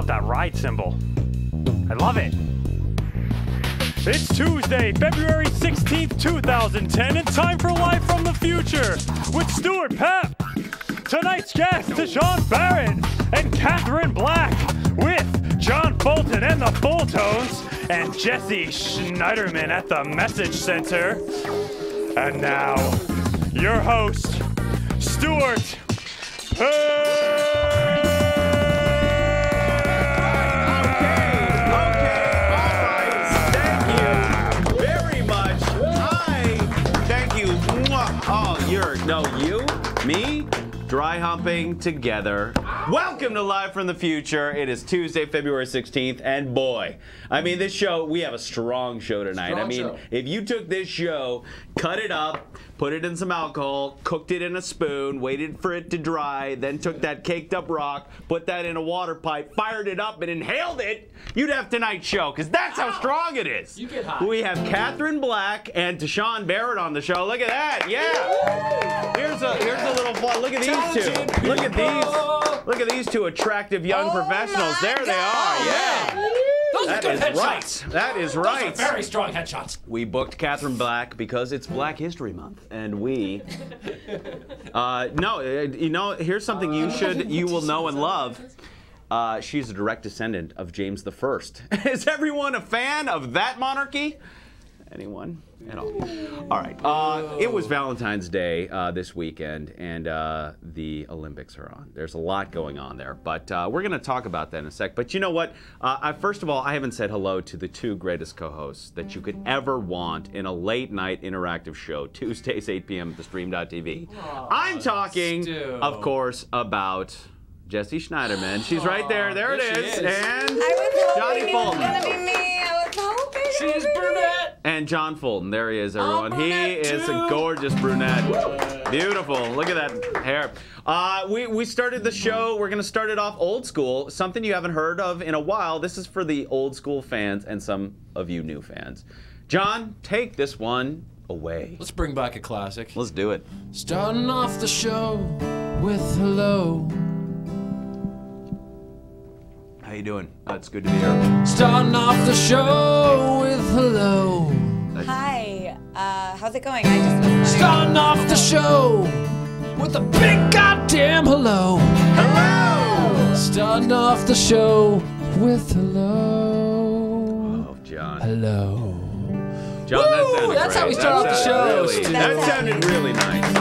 love that ride cymbal. I love it. It's Tuesday, February 16th, 2010, and time for Live from the Future with Stuart Pep. Tonight's guests, Sean Barrett and Catherine Black, with John Fulton and the Full Tones, and Jesse Schneiderman at the Message Center. And now, your host, Stuart Pep. Me, dry humping together. Welcome to Live from the Future. It is Tuesday, February 16th, and boy, I mean, this show, we have a strong show tonight. If you took this show, cut it up, put it in some alcohol, cooked it in a spoon, waited for it to dry, then took that caked up rock, put that in a water pipe, fired it up, and inhaled it, you'd have tonight's show, because that's how strong it is. You get high. We have Catherine Black and Sean Barrett on the show. Look at that, yeah. Here's a little fun. Look at these two. Look at these. Look at these two attractive young professionals. There they are. Yeah. Those are good headshots. That is right. Those are very strong headshots. We booked Catherine Black because it's Black History Month, and we. Here's something you will know and love. She's a direct descendant of James I. Is everyone a fan of that monarchy? Anyone at all? All right. It was Valentine's Day this weekend, and the Olympics are on. There's a lot going on there, but we're going to talk about that in a sec. But you know what? First of all, I haven't said hello to the two greatest co-hosts that you could ever want in a late-night interactive show, Tuesdays, 8 p.m. at thestream.tv. I'm talking, of course, about Jesse Schneiderman. She's right there. There it is. And Johnny Fulton. It was gonna be me. I was hoping. She's brunette. And John Fulton. There he is, everyone. He is a gorgeous brunette. Beautiful. Look at that hair. We started the show. We're going to start it off old school. Something you haven't heard of in a while. This is for the old school fans and some of you new fans. John, take this one away. Let's bring back a classic. Let's do it. Starting off the show with hello. How you doing? It's good to be here. Starting off the show with hello. Hi. How's it going? I just was wondering. Starting off the show with a big goddamn hello. Hello! Starting off the show with hello. Oh, John. Hello. John, that sounded That's great. how we start off the show. That sounded really nice.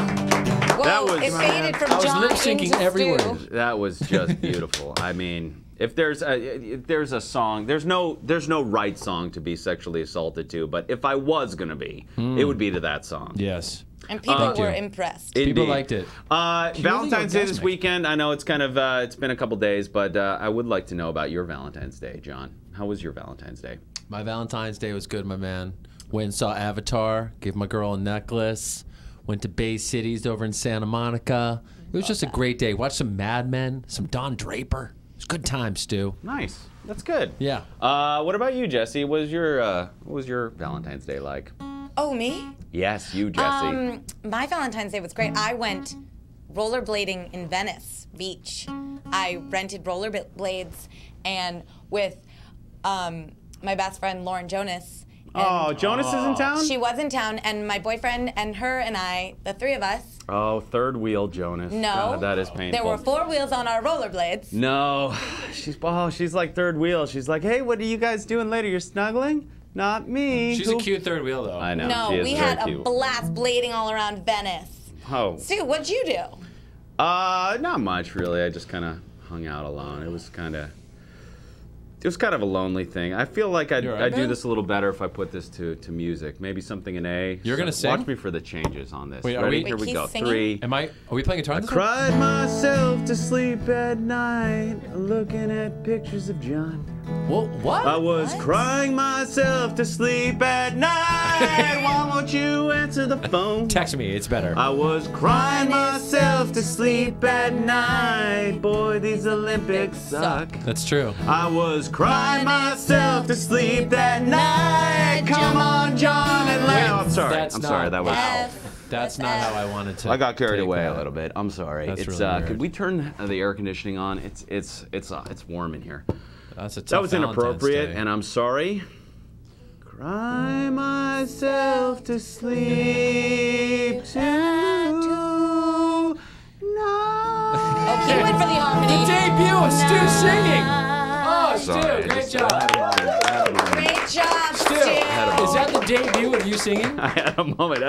Well, it faded from I was John lip syncing into everywhere. Stu. That was just beautiful. I mean, if there's a song, there's no right song to be sexually assaulted to, but if I was gonna be, it would be to that song. Yes. And people were impressed. Indeed. People liked it. Valentine's Day this weekend. I know it's kind of it's been a couple days, but I would like to know about your Valentine's Day, John. How was your Valentine's Day? My Valentine's Day was good, my man. Went and saw Avatar, gave my girl a necklace, went to Bay Cities over in Santa Monica. It was just a great day. Watched some Mad Men, some Don Draper. It was a good time, Stu. Nice. That's good. Yeah. What about you, Jesse? What was your Valentine's Day like? Oh, me? Yes, you, Jesse. My Valentine's Day was great. I went rollerblading in Venice Beach. I rented rollerblades and with my best friend Lauren Jonas. Oh, Jonas is in town? She was in town, and my boyfriend and her and I, the three of us. Oh, third wheel Jonas. No. God, that is painful. There were 4 wheels on our rollerblades. No. She's like third wheel. She's like, hey, what are you guys doing later? You're snuggling? Not me. She's a cute third wheel, though. I know. No, she is we very had cute. a blast blading all around Venice. Oh. Stu, what'd you do? Not much, really. I just kind of hung out alone. It was kind of a lonely thing. I feel like I'd do this a little better if I put this to music. Maybe something in A. You're gonna sing? Watch me for the changes on this. Wait, are Ready? we- Here we Wait, go. he's singing? 3. Are we playing guitar I on this one? cried myself to sleep at night, looking at pictures of John. Well, what? I was What? crying myself to sleep at night. Why won't you answer the phone? Text me, it's better. I was crying myself to sleep at night. Boy, these Olympics suck. That's true. I was crying myself to sleep that night. Come on, John, and let. I'm sorry. That's I'm sorry. not- That was. That's not how I wanted to. I got carried take away that. a little bit. I'm sorry. That's It's really weird. could we turn the air conditioning on? It's warm in here. That's a tough That was Valentine's inappropriate, Day. and I'm sorry. Cry myself to sleep tonight. Oh, he went for the harmony. The debut of Stu singing. Oh, Sorry, Stu, great I job. had a moment. Great job, Stu, Stu. is that the debut of you singing? I had a moment.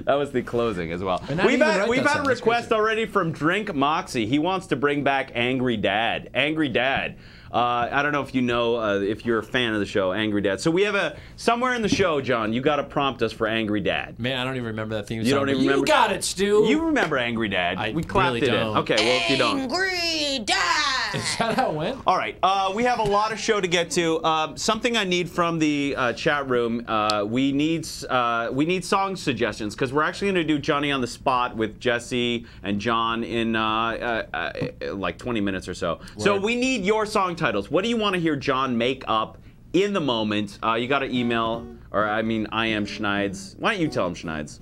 That was the closing as well. And how do We've you even had, write we've that had song? a That's request crazy. already from Drink Moxie. He wants to bring back Angry Dad. Angry Dad. I don't know if you know, if you're a fan of the show, Angry Dad. So we have somewhere in the show, John, you got to prompt us for Angry Dad. Man, I don't even remember that theme song. You don't but even remember? You got it, Stu. You remember Angry Dad. We clapped really it don't. in. Okay, well, if you don't. Angry Dad. Is that how it went? All right, we have a lot of show to get to. Something I need from the chat room. We need song suggestions because we're actually going to do Johnny on the Spot with Jesse and John in like 20 minutes or so. So we need your song titles. What do you want to hear John make up in the moment? You got to email, or I am Schneids. Why don't you tell him, Schneids?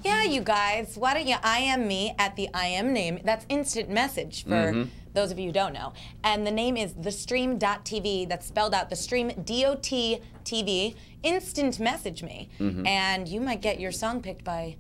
Yeah, you guys, why don't you IM me at the IM name? That's instant message for those of you who don't know. And the name is thestream.tv. That's spelled out, thestream, D-O-T-TV. Instant message me. And you might get your song picked by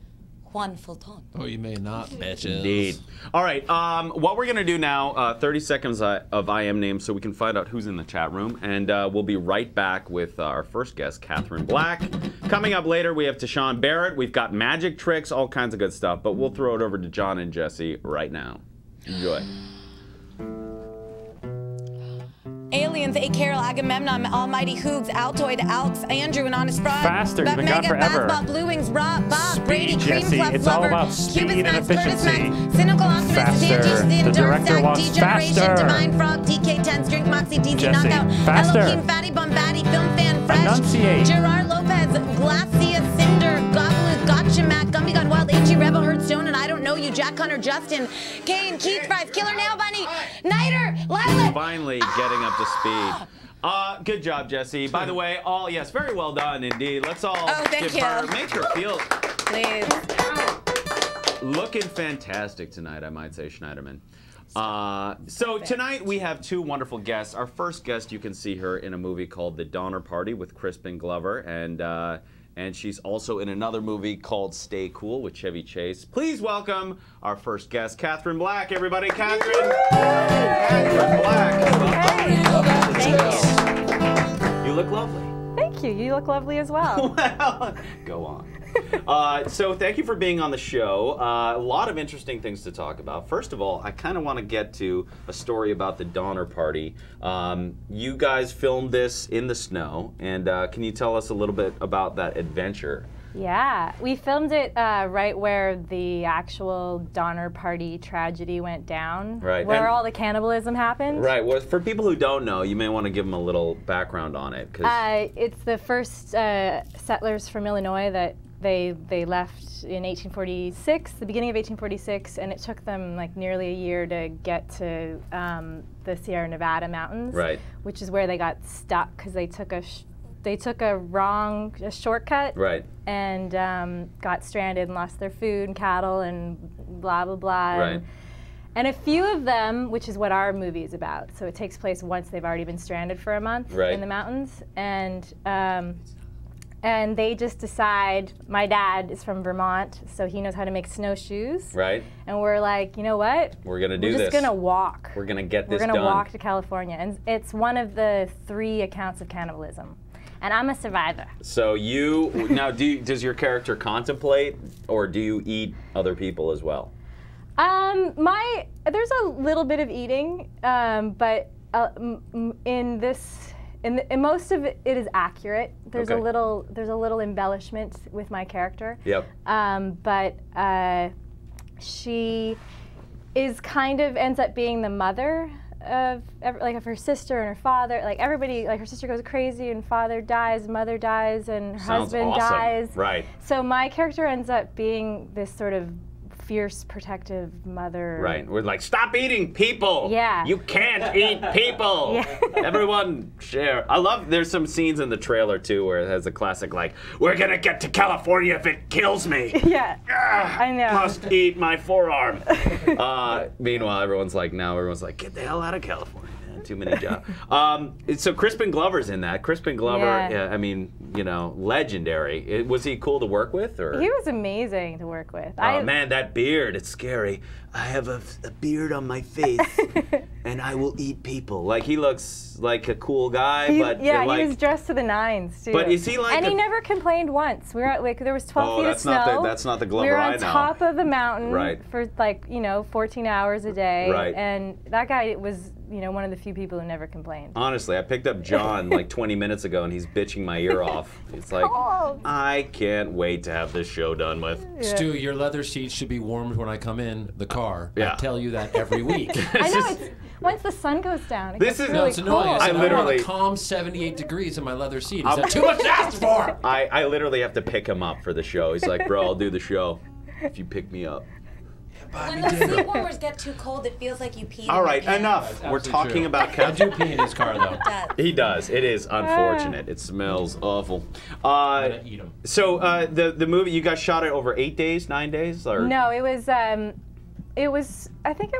Juan Fulton. Oh, you may not, bitches. Indeed. All right, what we're going to do now, 30 seconds of IM names so we can find out who's in the chat room. And we'll be right back with our first guest, Catherine Black. Coming up later, we have Tashawn Barrett. We've got magic tricks, all kinds of good stuff. But we'll throw it over to John and Jesse right now. Enjoy. Aliens, A. Carol, Agamemnon, Almighty Hoogs, Altoid, Alks, Andrew, and Honest Frog. Faster, you've been gone forever. Basketball, Blue Wings, Rob, Bob, Speed, Brady, Cream Jesse. Fluff, It's all Lover, about speed Cubist and Max, Curtis efficiency. Max, Cynical Optimist, Faster. DMG, the The Endurance director Act, wants Degeneration, faster. Divine Frog, DK10, Drink Moxie, DZ Jesse, Knockout, faster. Elohim, Fatty Bombatti, Film Fan, Fresh, Enunciate. Gerard Lopez, Glacia, Cinder, Gobbler, Gotcha Mac, Gumby Gun Wild, H.E. Rebel, Hearthstone, and I Don't Know You, Jack Hunter, Justin, Kane, Keith Fries, Killer Nail Bunny, Niter, Lilac. Finally getting up to speed. Good job, Jesse. By the way, yes, very well done indeed. Let's all thank give you. her, make her feel Please. looking fantastic tonight, I might say, Schneiderman. So tonight we have two wonderful guests. Our first guest, you can see her in a movie called The Donner Party with Crispin Glover, and she's also in another movie called Stay Cool with Chevy Chase. Please welcome our first guest, Catherine Black. Everybody, Catherine. Catherine Black. Thank you. You look lovely. Thank you. You look lovely as well. Well, go on. So thank you for being on the show. A lot of interesting things to talk about. First of all, I kind of want to get to a story about the Donner Party. You guys filmed this in the snow, and can you tell us a little bit about that adventure? Yeah, we filmed it right where the actual Donner Party tragedy went down. Right. Where And- all the cannibalism happened. Right. Well, for people who don't know, you may want to give them a little background on it. 'Cause It's the first settlers from Illinois that they left in 1846, the beginning of 1846, and it took them like nearly a year to get to the Sierra Nevada mountains, Right. which is where they got stuck because they took a shortcut, Right. and got stranded and lost their food and cattle and blah blah blah. Right. And a few of them, which is what our movie is about, so it takes place once they've already been stranded for a month Right. in the mountains, and they just decide. My dad is from Vermont, so he knows how to make snowshoes. Right. And we're like, you know what? We're gonna do We're just this. gonna walk. We're gonna get this We're gonna done. walk to California, and it's one of the 3 accounts of cannibalism. And I'm a survivor. So you now does your character contemplate, or do you eat other people as well? There's a little bit of eating, but in most of it is accurate. There's Okay. a little embellishment with my character. Yep. But she is kind of ends up being the mother of her sister and her father. Like everybody, like her sister goes crazy and father dies, mother dies, and her Sounds husband awesome. dies. Right. So my character ends up being this sort of fierce, protective mother. Right. We're like, stop eating people. Yeah. You can't eat people. Yeah. Everyone share. I love, there's some scenes in the trailer too where it has a classic like, we're gonna get to California if it kills me. Yeah. I know. Must eat my forearm. Meanwhile, everyone's like, get the hell out of California. too many jobs. So Crispin Glover's in that. Crispin Glover, Yeah. I mean, you know, legendary. Was he cool to work with? Or? He was amazing to work with. Oh man, that beard, it's scary. I have a beard on my face, and I will eat people. Like, he looks like a cool guy, but yeah, like, he was dressed to the nines too. But is he like? And he never complained once. We were at, like, there was 12 feet of snow. That's not the Glover we were I on know. top of the mountain Right. for, like, 14 hours a day. Right. And that guy was, one of the few people who never complained. Honestly, I picked up John like 20 minutes ago, and he's bitching my ear off. It's like, I can't wait to have this show done with. Stu, your leather seats should be warmed when I come in the car. Yeah. I tell you that every week. I know, it's, once the sun goes down, it This gets is- really It's annoying. cold. I said, I literally- want a calm 78 degrees in my leather seat. Is that too much to ask for? I literally have to pick him up for the show. He's like, bro, I'll do the show if you pick me up. When the seat warmers get too cold, it feels like you peed. All in right, your pants. enough. We're Absolutely talking true. about I Captain. do pee in his car, though. It does. He does. It is unfortunate. It smells awful. I'm gonna eat 'em. So the movie, you guys shot it over 8 days, 9 days, or No, it was, I think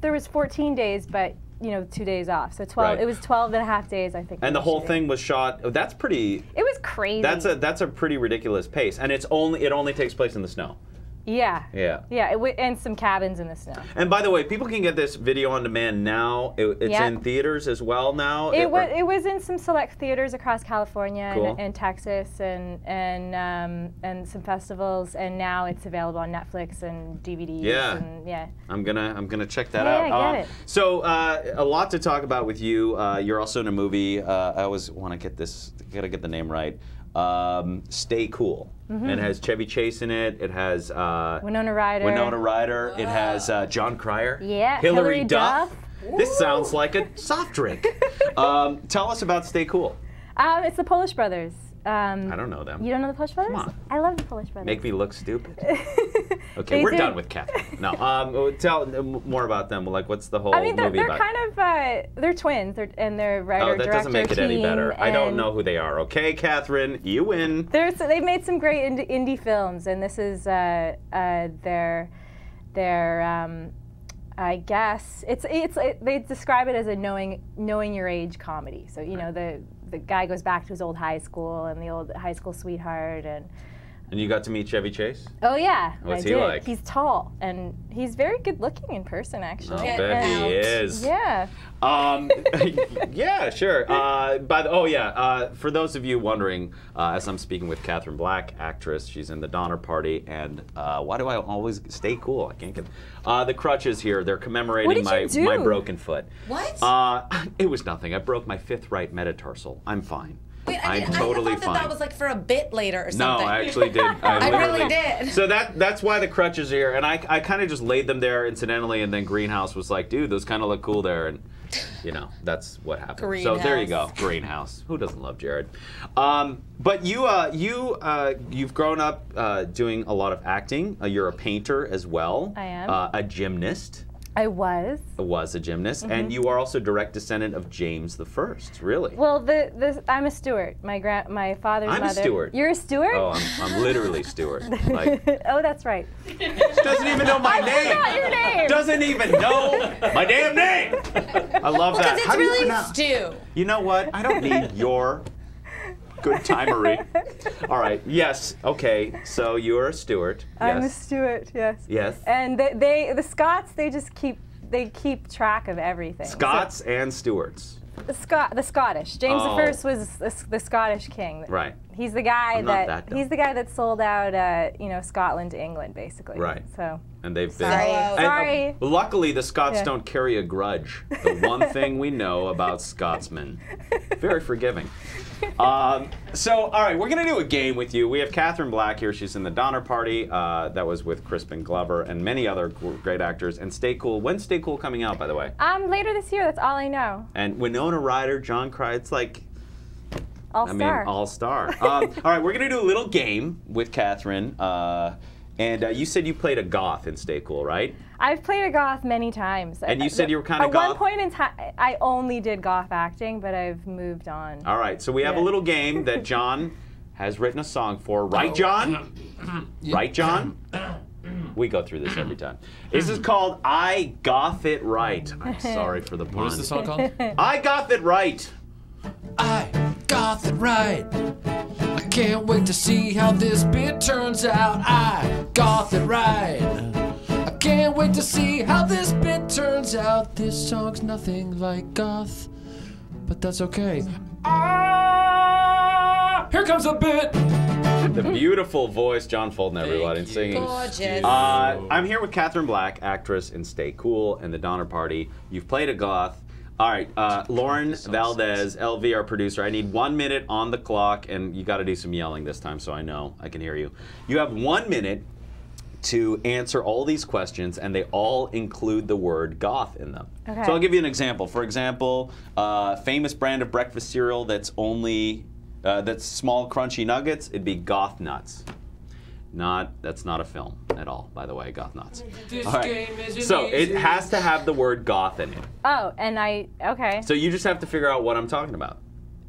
there was 14 days, but, 2 days off. So 12, Right. it was 12 and a half days, I think. And we the were whole shooting. thing was shot. That's pretty. It was crazy. That's a pretty ridiculous pace, and it only takes place in the snow. Yeah. Yeah. Yeah, and some cabins in the snow. And by the way, people can get this video on demand now. It's Yeah. in theaters as well now. It was in some select theaters across California Cool. and Texas and some festivals, and now it's available on Netflix and DVDs. Yeah. And, yeah. I'm gonna check that Yeah, out. get it. So a lot to talk about with you. You're also in a movie. I always want to get this. Gotta get the name right. Stay Cool. Mm-hmm. It has Chevy Chase in it. It has Winona Ryder. Winona Ryder. It has John Cryer. Yeah, Hillary Hillary Duff. Duff. This sounds like a soft drink. Tell us about Stay Cool. It's the Polish Brothers. I don't know them. You don't know the Polish Brothers? Come on. I love the Polish Brothers. Make me look stupid. Okay, They we're do. done with Catherine. No, tell more about them. Like, what's the whole I mean, they're movie about? kind of they're twins, and they're writer Oh, that director doesn't make it any team, better. I don't and know who they are. Okay, Catherine, you win. They've made some great indie films, and this is their I guess they describe it as a knowing your age comedy. So the guy goes back to his old high school and the old high school sweetheart And you got to meet Chevy Chase? Oh yeah, What's I he did. like? He's tall and he's very good looking in person, actually. I Get bet he out. is. Yeah. Yeah, sure. For those of you wondering, as I'm speaking with Catherine Black, actress, she's in the Donner Party, and why do I always stay cool? I can't get the crutches here. They're commemorating What did you my do? broken foot. What? It was nothing. I broke my 5th right metatarsal. I'm fine. Wait, I'm I totally thought fine. that was like for a bit later or No, something. I actually did. I literally really did. So that's why the crutches are here, and I kind of just laid them there incidentally, and then Greenhouse was like, "Dude, those kind of look cool there," and that's what happened. So there you go, Greenhouse. Who doesn't love Jared? But you've grown up doing a lot of acting. You're a painter as well. I am. A gymnast. I was. Was a gymnast, and you are also direct descendant of James the First. Really? Well, I'm a Stuart. My father's I'm a mother. Stuart. You're a Stuart? Oh, I'm literally Stuart. Like, Oh, that's right. doesn't even know my name. Forgot your name. Doesn't even know my damn name. I love that. Because it's How do you really pronounce- stew. You know what? I don't need your good timery. All right. Yes. Okay. So you're a Stuart. I'm a Yes. Stuart, yes. Yes. And the Scots, they just keep track of everything. Scots and Stuarts. So, the Scottish. James Oh. I was the Scottish king. Right. He's the guy I'm not that dumb. he's the guy that sold out Scotland to England, basically. Right. So And they've been. Sorry. And, Sorry. luckily, the Scots Yeah. don't carry a grudge. The one thing we know about Scotsmen. Very forgiving. So, all right, we're going to do a game with you. We have Catherine Black here. She's in the Donner Party. That was with Crispin Glover and many other great actors. And Stay Cool. When's Stay Cool coming out, by the way? later this year, that's all I know. And Winona Ryder, John Cryer, it's like, All-star. all-star. All right, we're going to do a little game with Catherine. And you said you played a goth in Stay Cool, right? I've played a goth many times. And you said you were kinda At goth? one point in time, I only did goth acting, but I've moved on. All right, so we have a Yeah. little game that John has written a song for. Right, John? Right, John? We go through this every time. This is called I Goth It Right. I'm sorry for the pun. What is the song called? I Goth It Right. I got it right. I can't wait to see how this bit turns out. I got it right. I can't wait to see how this bit turns out. This song's nothing like goth, but that's okay. Here comes a bit. The beautiful voice, John Fulton, everybody, Thank you. singing. Gorgeous. I'm here with Catherine Black, actress in Stay Cool and The Donner Party. You've played a goth. All right, Lauren Valdez, LV, our producer. I need 1 minute on the clock, and you got to do some yelling this time so I know I can hear you. You have 1 minute to answer all these questions, and they all include the word goth in them. Okay. So I'll give you an example. For example, famous brand of breakfast cereal that's only that's small crunchy nuggets. It'd be Goth Nuts. That's not a film at all, by the way, Goth Nuts. This All right. game isn't So it easy. has to have the word goth in it. Oh, and okay. So you just have to figure out what I'm talking about.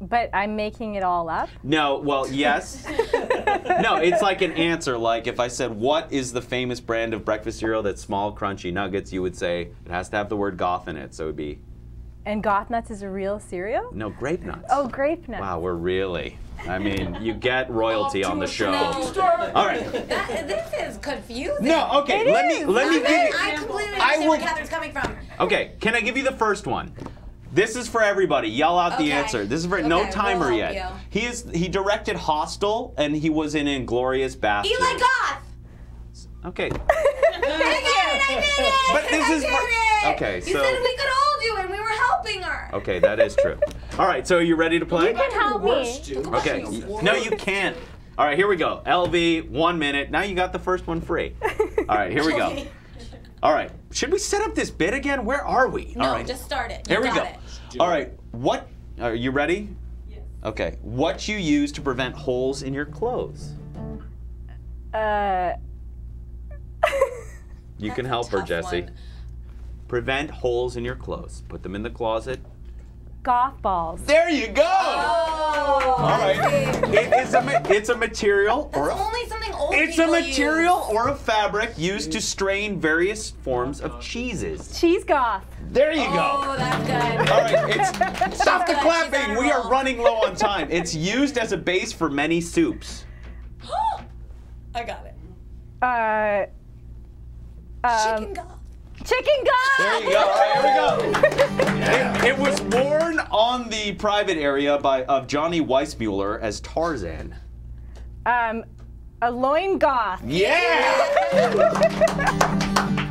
But I'm making it all up? No, well, yes. No, it's like an answer. Like if I said, what is the famous brand of breakfast cereal that's small, crunchy nuggets, you would say it has to have the word goth in it. So it would be, And Goth Nuts is a real cereal? no, grape nuts. Oh, grape nuts. Wow, we're really, I mean, you get royalty on the show. All right. This is confusing. No, okay, let me give you, I completely I understand will- where Catherine's coming from. okay, can I give you the first one? This is for everybody. Yell out the Okay. answer. This is for no Okay, timer we'll yet. help He directed Hostel and he was in Inglourious Basterds. Eli Goth! Okay. I did it! But this is I for- did it! okay, You so- said we could all do it, and we were helping her. Okay, that is true. All right, so are you ready to play? You can help me. Okay. No, you can't. All right, here we go. LV, 1 minute. Now you got the first one free. All right, here we go. All right. Should we set up this bit again? Where are we? No, All right. just start it. Here we got go. it. All right. What? Are you ready? Yes. Okay. What you use to prevent holes in your clothes? You can help her, Tough Jesse. one. Prevent holes in your clothes. Put them in the closet. Goth balls. There you go. Oh, All right. It's a material or That's a only something old It's a people material use. or a fabric used to strain various forms of cheeses. Cheese goth. There you Oh, go. that's good. All right, stop the She's clapping. on a We are roll. running low on time. It's used as a base for many soups. I got it. Chicken Chicken Goth. Chicken goth. There you go. All right, here we go. It was worn on the private area of Johnny Weissmuller as Tarzan. A loin goth. Yeah!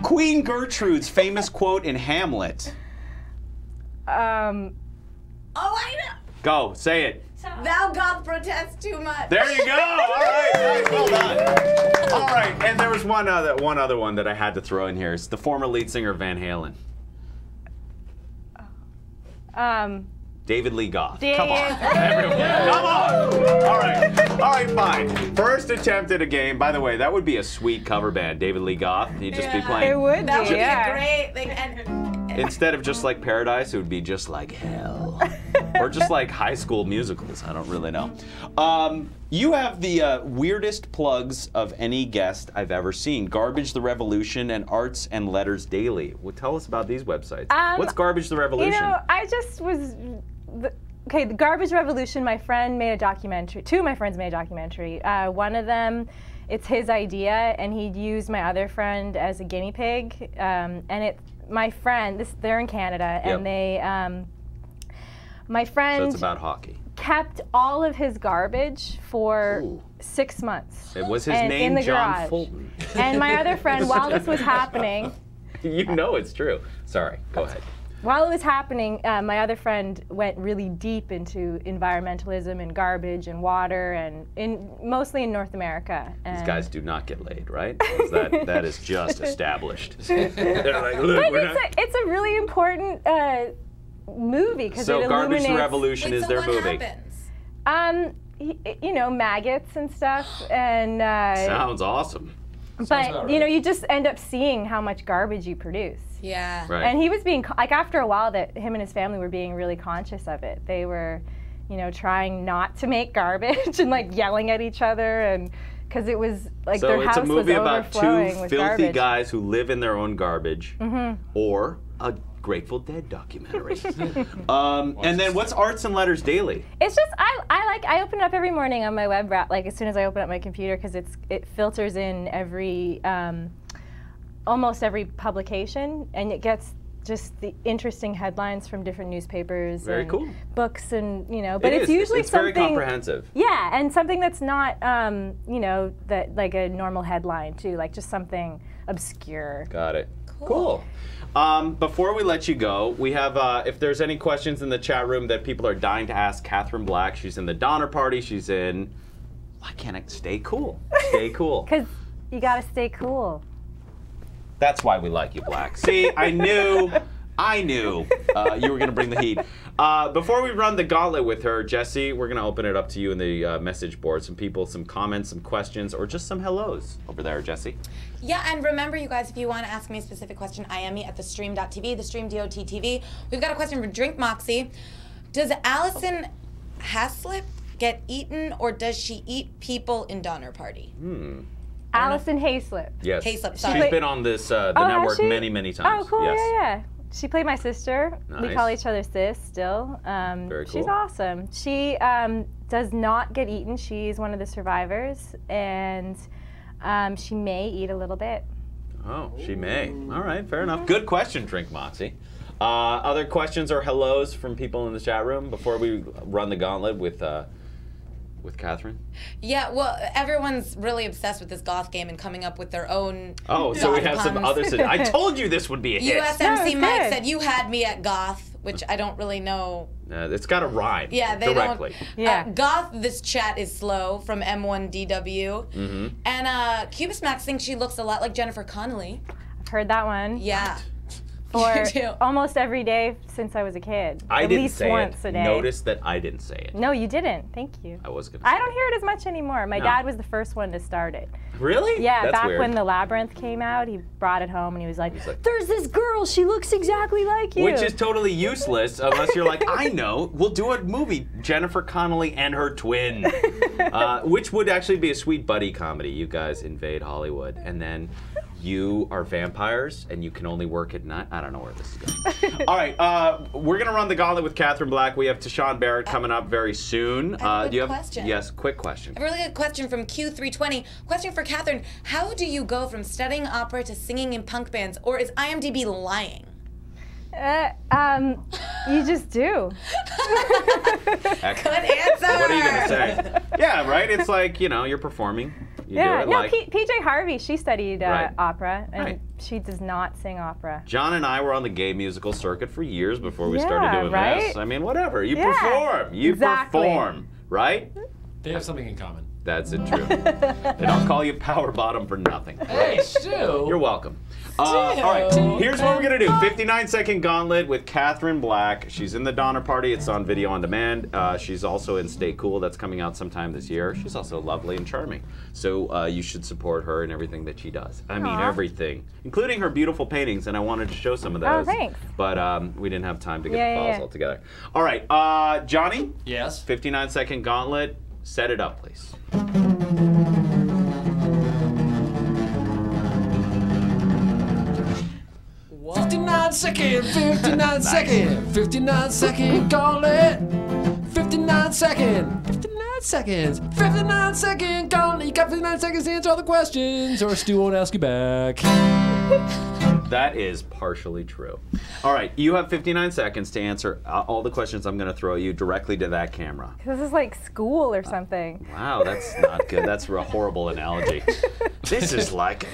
Queen Gertrude's famous quote in Hamlet. Oh, I know. Go, say it. Thou Goth protest too much. There you go. All right, nice, well done. All right, and there was one other one that I had to throw in here. It's the former lead singer of Van Halen, David Lee Goth. Come on, everyone, come on. All right, fine. First attempt at a game. By the way, that would be a sweet cover band, David Lee Goth. He'd just be playing. It would That would be, be yeah. a great thing. And Instead of just like Paradise, it would be just like hell. Or just like High School Musicals. I don't really know. You have the weirdest plugs of any guest I've ever seen. Garbage the Revolution and Arts and Letters Daily. Well, tell us about these websites. What's Garbage the Revolution? You know, I just was. Okay, the Garbage Revolution, my friend made a documentary. Two of my friends made a documentary. One of them, it's his idea, and he used my other friend as a guinea pig. My friend, they're in Canada, and they, my friend So it's about hockey. kept all of his garbage for Ooh. 6 months. It was his in name, the John garage. Fulton. And my other friend, while this was happening, You know it's true. Sorry, go ahead. while it was happening, my other friend went really deep into environmentalism and garbage and water, and mostly in North America. These And guys do not get laid, right? 'Cause that is just established. They're like, look, but we're not. it's a really important movie because So it Garbage the illuminates, Revolution wait, is so their what movie. happens? you know, maggots and stuff, and Sounds awesome. but you know, you just end up seeing how much garbage you produce. Yeah. Right. And he was being, like, after a while, that him and his family were being really conscious of it. They were, you know, trying not to make garbage and, like, yelling at each other, and because it was like So their it's house a movie was about two overflowing with filthy garbage. guys who live in their own garbage, or a Grateful Dead documentary. And then what's Arts and Letters Daily? It's just I open it up every morning on my web browser, like as soon as I open up my computer, because it filters in every almost every publication, and it gets just the interesting headlines from different newspapers Very and cool. books, and but It it's is. usually It's something very comprehensive. Yeah, and something that's not that like a normal headline too, like just something obscure. Got it. Cool. Before we let you go, we have, if there's any questions in the chat room that people are dying to ask Catherine Black, she's in the Donner Party, she's in, why can't I stay cool? Stay cool. Because you gotta stay cool. That's why we like you, Black. See, I knew you were going to bring the heat. Before we run the gauntlet with her, Jesse, we're going to open it up to you in the message board. Some people, some comments, some questions, or just some hellos over there, Jesse. Yeah, and remember, you guys, if you want to ask me a specific question, IM me at thestream.tv, thestream.tv. We've got a question from Drink Moxie. Does Allison Haslip get eaten, or does she eat people in Donner Party? Allison Hayslip. Yes. Hayslip, She's sorry. been on this the has network she? many, many times. Oh, cool. Yes. Yeah. She played my sister. We Nice. call each other sis still. Very She's cool. awesome. She does not get eaten. She's one of the survivors, and she may eat a little bit. Oh, she may. All right, fair enough. Good question, Drink Moxie. Other questions or hellos from people in the chat room before we run the gauntlet with Catherine? Yeah, well, everyone's really obsessed with this goth game and coming up with their own. Oh, so we goth have some puns. others. I told you this would be a hit. USMC No, Mike good. said you had me at goth, which I don't really know. It's got to rhyme Yeah, they directly. don't. Yeah. Goth, this chat is slow from M1DW. Mm-hmm. And Cubis Max thinks she looks a lot like Jennifer Connelly. I've heard that one. Yeah. For You do. almost every day since I was a kid. I At didn't least say once it. a day. Notice that I didn't say it. No, you didn't. Thank you. I was gonna. I say don't hear it as much anymore. My No. dad was the first one to start it. Really? Yeah, That's back weird. when The Labyrinth came out, he brought it home and he was like, like- "There's this girl. She looks exactly like you." Which is totally useless unless you're like, I know, we'll do a movie, Jennifer Connelly and her twin, which would actually be a sweet buddy comedy. You guys invade Hollywood, and then you are vampires, and you can only work at night. I don't know where this is going. All right, we're gonna run the gauntlet with Catherine Black. We have Tashawn Barrett coming up very soon. I have a do you good question. Yes, quick question. A really good question from Q320. Question for Catherine. How do you go from studying opera to singing in punk bands, or is IMDb lying? You just do. Excellent. Good answer. What are you gonna say? Yeah, right. It's like you're performing. You Yeah, do it no, like. PJ Harvey, she studied Right. opera, and Right. she does not sing opera. John and I were on the gay musical circuit for years before we Yeah, started doing right? this. I mean, whatever. You Yeah, perform. You exactly. perform, right? They have something in common. That's it, true. They don't call you power bottom for nothing. Hey, Stu. You're welcome. All right, here's what we're gonna do: 59-second gauntlet with Catherine Black. She's in the Donner Party. It's on video on demand. She's also in Stay Cool. That's coming out sometime this year. She's also lovely and charming. So you should support her in everything that she does. I mean, Aw. everything, including her beautiful paintings. And I wanted to show some of those. Oh, thanks. But we didn't have time to get Yeah, the files yeah. all together. All right, Johnny. Yes. 59-second gauntlet. Set it up, please. 59-second, 59-second, 59-second gauntlet. 59-second, 59 seconds, 59-second gauntlet. You got 59 seconds to answer all the questions, or Stu won't ask you back. That is partially true. All right, you have 59 seconds to answer all the questions I'm going to throw at you directly to that camera. This is like school or something. Wow, that's not good. That's a horrible analogy. This is like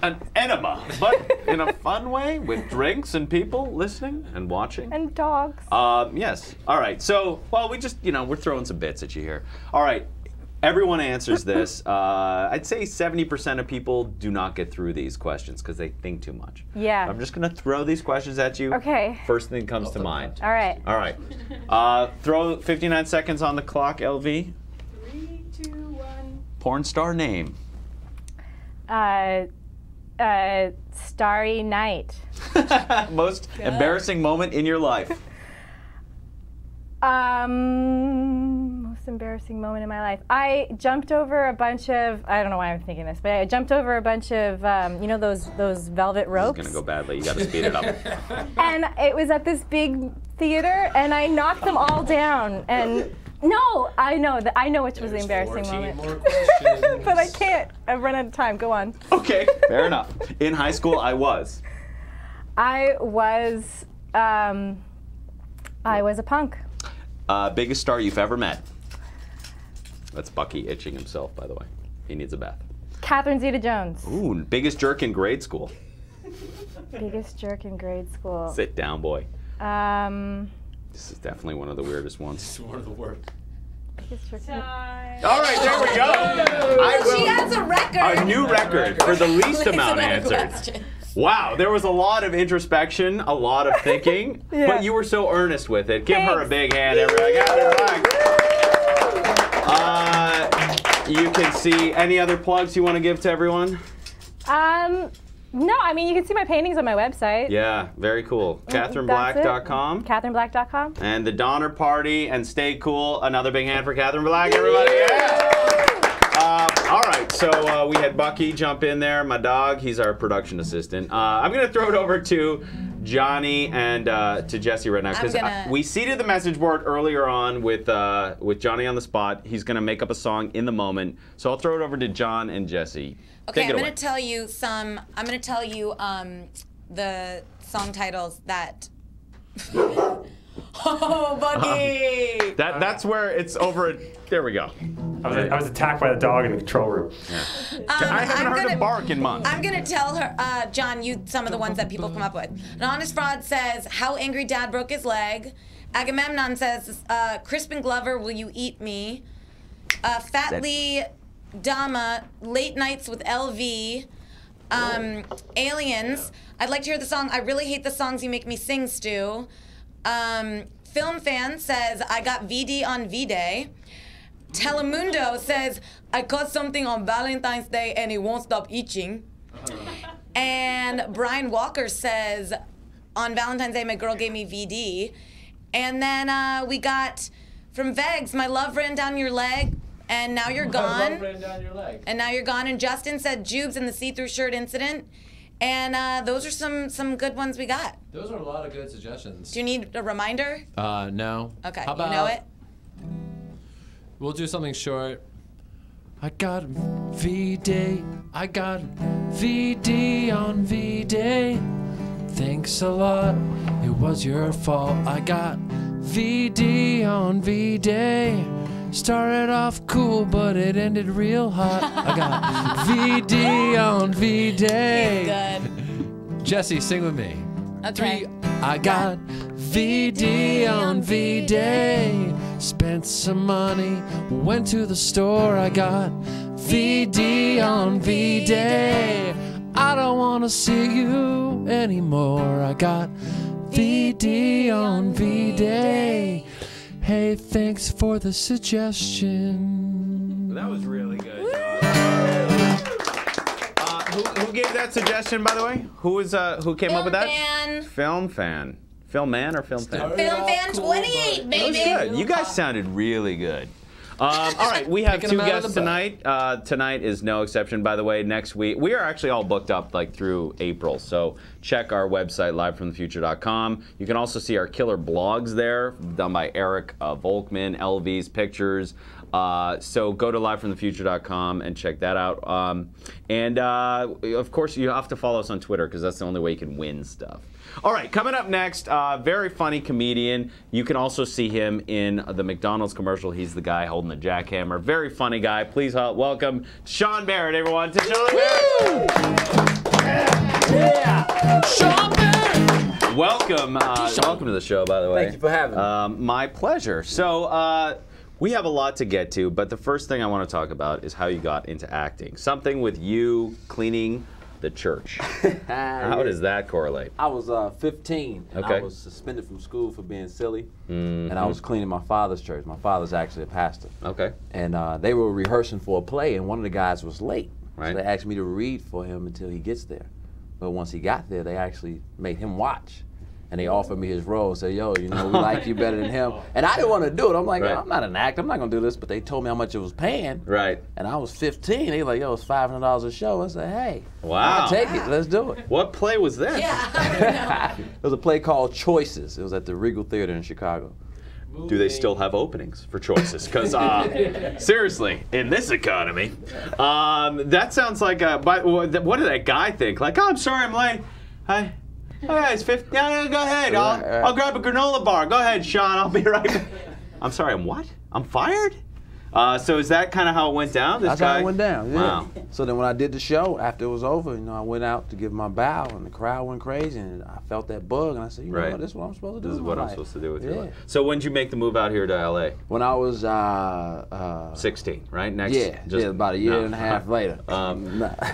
an enema, but in a fun way with drinks and people listening and watching. And dogs. Yes. All right. So, well, we just, we're throwing some bits at you here. All right. Everyone answers this. I'd say 70% of people do not get through these questions because they think too much. Yeah. I'm just going to throw these questions at you. Okay. First thing comes to mind. All right. All right. Throw 59 seconds on the clock, LV. 3, 2, 1. Porn star name. Starry Night. Most embarrassing moment in your life. Most most embarrassing moment in my life. I jumped over a bunch of, I don't know why I'm thinking this, but I jumped over a bunch of, you know, those velvet ropes. This is going to go badly. You got to speed it up. And it was at this big theater, and I knocked them all down. And no, I know which was the embarrassing moment. More questions. But I can't. I've run out of time. Go on. Okay, fair enough. In high school, I was a punk. Biggest star you've ever met. That's Bucky itching himself, by the way. He needs a bath. Catherine Zeta-Jones. Ooh, biggest jerk in grade school. Biggest jerk in grade school. Sit down, boy. This is definitely one of the weirdest ones. It's one of the worst. Biggest jerk. All right, there we go. She has a record. A new record for the least amount answered. Question. Wow, there was a lot of introspection, a lot of thinking, Yeah. but you were so earnest with it. Give her a Thanks. big hand, everybody. You can see any other plugs you want to give to everyone? No, I mean, you can see my paintings on my website. Yeah, very cool. That's it. CatherineBlack.com. CatherineBlack.com. And the Donner Party and Stay Cool. Another big hand for Catherine Black, everybody. Yeah! All right, so we had Bucky jump in there, my dog. He's our production assistant. I'm going to throw it over to Johnny and to Jesse right now, because we seeded the message board earlier on with Johnny on the spot. He's going to make up a song in the moment. So I'll throw it over to John and Jesse. Okay, Take it I'm away. going to tell you the song titles that. Oh, Bucky! That's where it's over. There we go. I was attacked by the dog in the control room. I haven't heard him bark in months. I'm gonna tell her, John, you some of the ones that people come up with. An Honest Fraud says, "How angry Dad broke his leg." Agamemnon says, "Crispin Glover, will you eat me?" Fat Lee Dama, Late Nights with LV. Aliens. I'd like to hear the song. I really hate the songs you make me sing, Stu. Film Fan says, "I got VD on V-Day." Telemundo says, "I caught something on Valentine's Day and it won't stop itching." And Brian Walker says, "On Valentine's Day, my girl gave me VD." And then we got from Vegs, "My love ran down your leg and now you're gone." Love ran down your leg. And now you're gone. And Justin said, "Jubes and the see-through shirt incident." And those are some good ones we got. Those are a lot of good suggestions. Do you need a reminder? No. Okay, How about, you know it? We'll do something short. I got V-Day. I got VD on V-Day. Thanks a lot. It was your fault. I got VD on V-Day. Started off cool, but it ended real hot. I got VD on V-Day. Good. Jesse, sing with me. Okay. 3. I got VD on V-Day. Spent some money, went to the store. I got VD on V-Day. I don't want to see you anymore. I got VD on V-Day. Hey, thanks for the suggestion. That was really good. Who gave that suggestion, by the way? Who came up with that? Film Fan. Film Man or Film Fan? Film Fan 28, That baby. was good. You guys sounded really good. All right, we have Picking two them out of guests the tonight. Tonight is no exception, by the way. Next week, we are actually all booked up like through April, so check our website, livefromthefuture.com. You can also see our killer blogs there, done by Eric Volkman, LV's pictures. So go to livefromthefuture.com and check that out. Of course, you have to follow us on Twitter because that's the only way you can win stuff. All right, coming up next, very funny comedian. You can also see him in the McDonald's commercial. He's the guy holding the jackhammer. Very funny guy. Please welcome Sean Barrett, everyone, to Sean Barrett. Yeah. Sean Barrett. Welcome to the show, by the way. Thank you for having me. My pleasure. So, we have a lot to get to, but the first thing I want to talk about is how you got into acting. Something with you cleaning the church. How does that correlate? I was 15, and Okay. I was suspended from school for being silly, and I was cleaning my father's church. My father's actually a pastor. Okay. And they were rehearsing for a play, and one of the guys was late. Right. So they asked me to read for him until he gets there. But once he got there, they actually made him watch. and they offered me his role. Say, yo, you know, we like you better than him. And I didn't want to do it. I'm like, Right. I'm not an actor. I'm not gonna do this. But they told me how much it was paying. Right. And I was 15. They were like, yo, it's $500 a show. I said, hey, Wow. I'll take it. Let's do it. What play was this? Yeah. It was a play called Choices. It was at the Regal Theater in Chicago. Do they still have openings for choices? Because seriously, in this economy, that sounds like what did that guy think? Like, oh, I'm sorry, I'm late. Hi. Hey, it's 50. Yeah, go ahead. I'll grab a granola bar. Go ahead, Sean. I'll be right back. I'm sorry. I'm what? I'm fired? So is that kind of how it went down? This That's guy? how it went down. Yeah. Wow. So then when I did the show, after it was over, you know, I went out to give my bow, and the crowd went crazy, and I felt that bug, and I said, you know Right. what, this is what I'm supposed to do. This is with what my I'm life. supposed to do with your Yeah. life. So when did you make the move out here to LA? When I was 16, right? Next. yeah, about a year and a half later.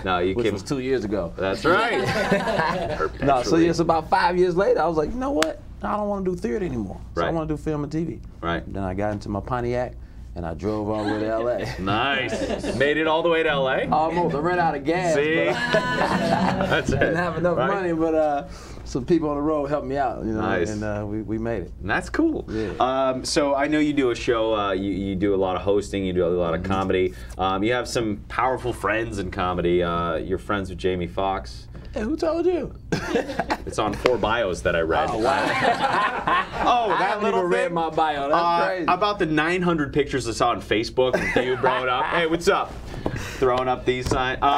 No, you which came. was 2 years ago. That's right. No, so yes, about 5 years later, I was like, you know what? I don't want to do theater anymore. So I Right. want to do film and TV. Right. Then I got into my Pontiac, and I drove all the way to LA. Nice. Made it all the way to LA? Almost. I ran out of gas. See? But That's it. didn't have enough right? money, but some people on the road helped me out, you know, Nice. and we made it. And that's cool. Yeah. So I know you do a show. You do a lot of hosting. You do a lot of comedy. You have some powerful friends in comedy. You're friends with Jamie Foxx. Hey, who told you? It's on 4 bios that I read. Oh, wow. Oh, I that haven't little even read thing? my bio. That's crazy. About the 900 pictures I saw on Facebook with you blowing up. Hey, what's up? Throwing up these signs. No.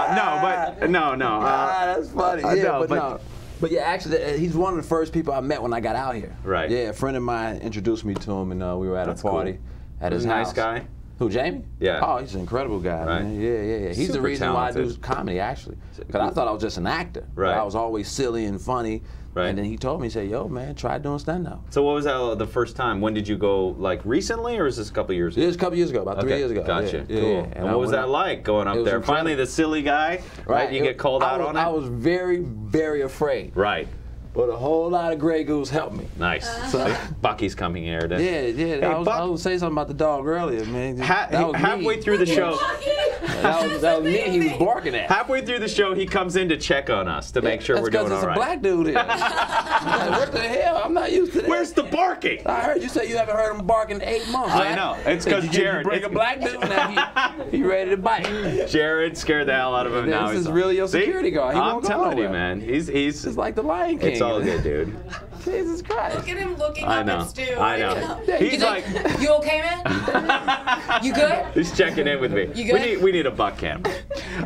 That's funny. I Yeah, know, but but- no. But yeah, actually, he's one of the first people I met when I got out here. Right. Yeah, a friend of mine introduced me to him, and we were at That's a party cool. at his He's a house. nice guy. Who, Jamie? Yeah. Oh, he's an incredible guy, Right. man. Yeah. He's the Super reason why I do talented. comedy, actually. Because I thought I was just an actor. Right. But I was always silly and funny. Right. And then he told me, he said, yo, man, try doing stand-up. So what was that the first time? When did you go? Like recently, or is this a couple years ago? It was a couple years ago, about 3 years ago. Gotcha. Yeah, Cool. yeah. And I what was went that out- like going up It was there? incredible. Finally, the silly guy, right? You get called out on it. I was very, very afraid. Right. But a whole lot of Grey Goose helped me. Nice. So- Bucky's coming here. To, Yeah. Hey, I was Buck. saying something about the dog earlier, man. That was halfway me. through the show, That was me he was barking at. halfway through the show, he comes in to check on us to make sure That's we're doing because all it's right. a black dude here. I'm like, what the hell? I'm not used to that. Where's the barking? I heard you say you haven't heard him bark in 8 months. I right? know. It's 'cause You Jared- bring a black dude now, he ready to bite. Jared scared the hell out of him. This Now is he's really your See? security guard. He I'm won't go telling you, nowhere. man. He's It's like the Lion King. It's all good, dude. Jesus Christ. Look at him looking I up know. at Stu. I know. He's like, you okay, man? You good? he's checking in with me. You good? We need a buck cam.